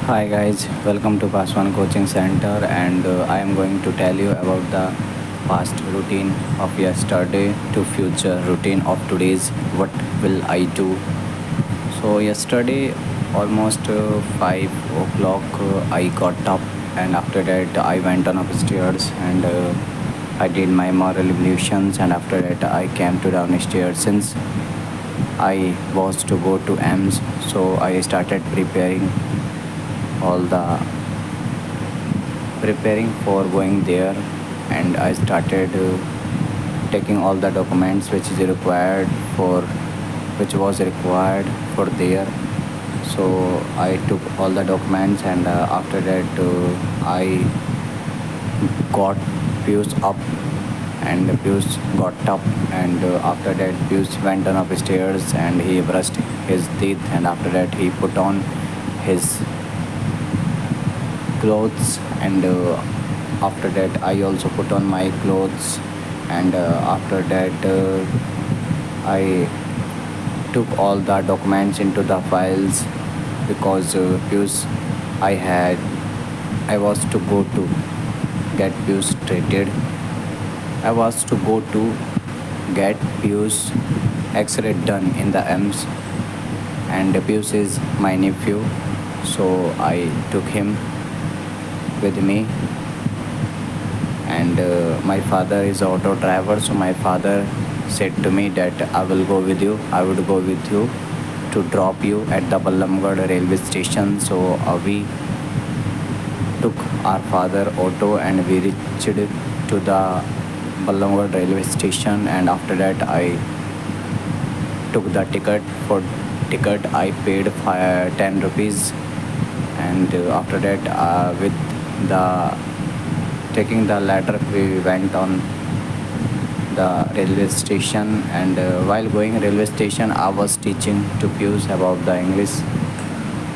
Hi guys, welcome to Paswan Coaching Center, and I am going to tell you about the past routine of yesterday to future routine of today's. What will I do? So yesterday, almost 5 o'clock, I got up, and after that I went on upstairs and I did my moral evolutions, and after that I came to downstairs since I was to go to AMS. So I started all the preparing for going there, and I started taking all the documents for which was required for there. So I took all the documents, and after that I got Pius up, and Pius got up, and after that Pius went on upstairs and he brushed his teeth, and after that he put on his clothes, and after that I also put on my clothes, and after that I took all the documents into the files because Pius I had I was to go to get Pius treated. I was to go to get Pius X-ray done in the EMS, and Pius is my nephew, so I took him with me, and my father is auto driver, so my father said to me that I would go with you to drop you at the Ballamgarh railway station. So we took our father auto and we reached to the Ballamgarh railway station, and after that I took the ticket. For ticket I paid 10 rupees, and after that with the taking the ladder we went on the railway station, and while going railway station I was teaching to Pius about the English,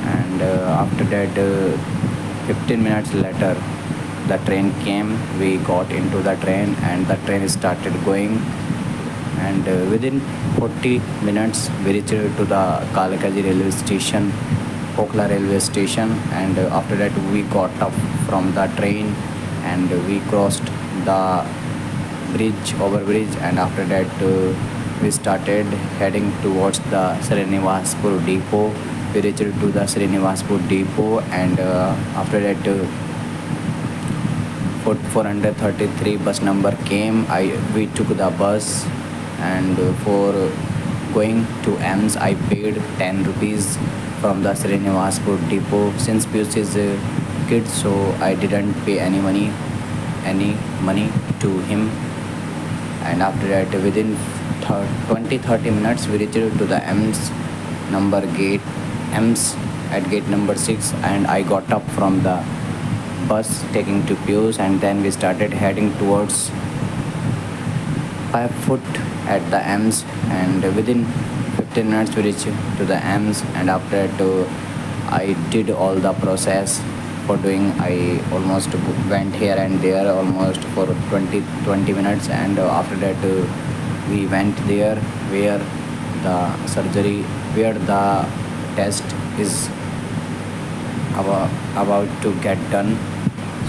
and after that 15 minutes later the train came. We got into the train and the train started going, and within 40 minutes we reached to the Kalakaji railway station, Okla railway station, and after that we got up from the train and we crossed the overbridge, and after that we started heading towards the Srinivaspur depot. We reached to the Srinivaspur depot, and after that 433 bus number came. We took the bus, and for going to EMS I paid 10 rupees from the Srinivaspur depot. Since Pius is a kid, so I didn't pay any money to him, and after that within 20-30 minutes we reached to the EMS at gate number 6, and I got up from the bus taking to Pius, and then we started heading towards 5 foot at the EMS, and within 15 minutes we reached to the EMS, and after that I did all the process for doing. I almost went here and there almost for 20 minutes, and after that we went there where the test is about to get done.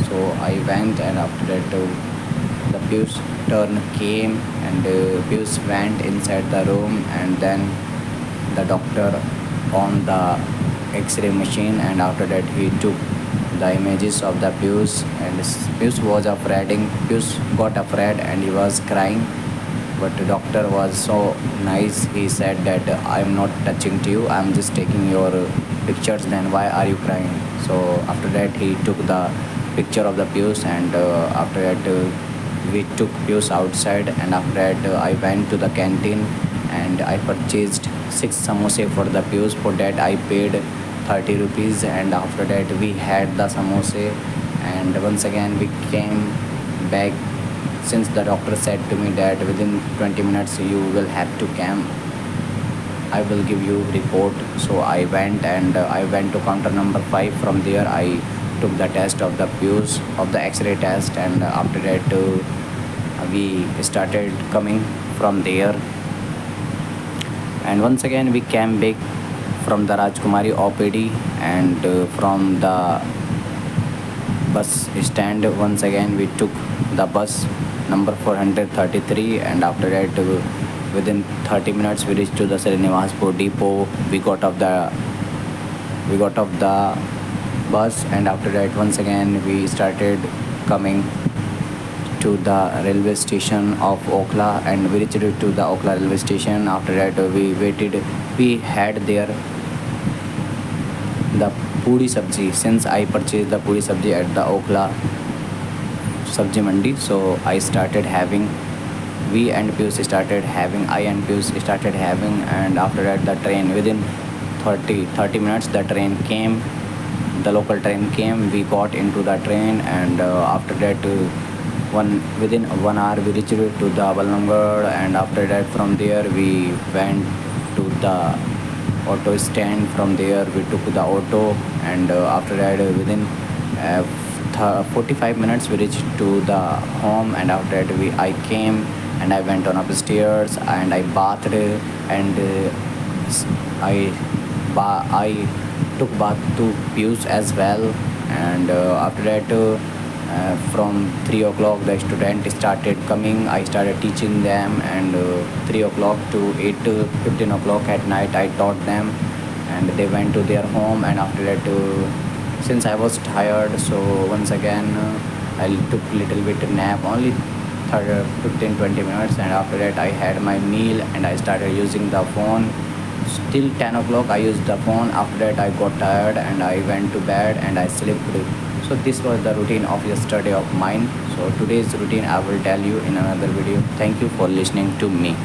So I went, and after that the Pius turn came, and Pius went inside the room, and then the doctor on the X-ray machine, and after that he took the images of the Pius, and Pius got afraid and he was crying, but the doctor was so nice. He said that I'm not touching to you, I'm just taking your pictures, then why are you crying? So after that he took the picture of the Pius, and after that we took Pius outside, and after that I went to the canteen and I purchased 6 samosa for the Pius. For that I paid 30 rupees, and after that we had the samosa, and once again we came back, since the doctor said to me that within 20 minutes you will have to come, I will give you report. So I went, and I went to counter number 5. From there I took the test of the Pius of the X-ray test, and after that we started coming from there, and once again we came back from the Rajkumari OPD, and from the bus stand once again we took the bus number 433, and after that within 30 minutes we reached to the Srinivaspur depot. We got off the bus, and after that once again we started coming to the railway station of Okla, and we reached to the Okla railway station. After that we waited. We had there the puri sabji, since I purchased the puri sabji at the Okla sabji mandi. So we and Pius started having, I and Pius started having, and after that the train within 30 minutes the train came, the local train came. We got into the train, and after that within 1 hour we reached to the Balnamgarh, and after that from there we went to the auto stand. From there we took the auto, and after that within 45 minutes we reached to the home, and after that I came and I went on upstairs and I bathed, and I I took bath to Pius as well, and after that from 3 o'clock the student started coming. I started teaching them, and 3 o'clock to 8:15 o'clock at night I taught them, and they went to their home. And after that since I was tired, so once again I took little bit nap, only 15-20 minutes, and after that I had my meal and I started using the phone. Till 10 o'clock I used the phone. After that I got tired and I went to bed and I slept. So this was the routine of yesterday of mine. So today's routine I will tell you in another video. Thank you for listening to me.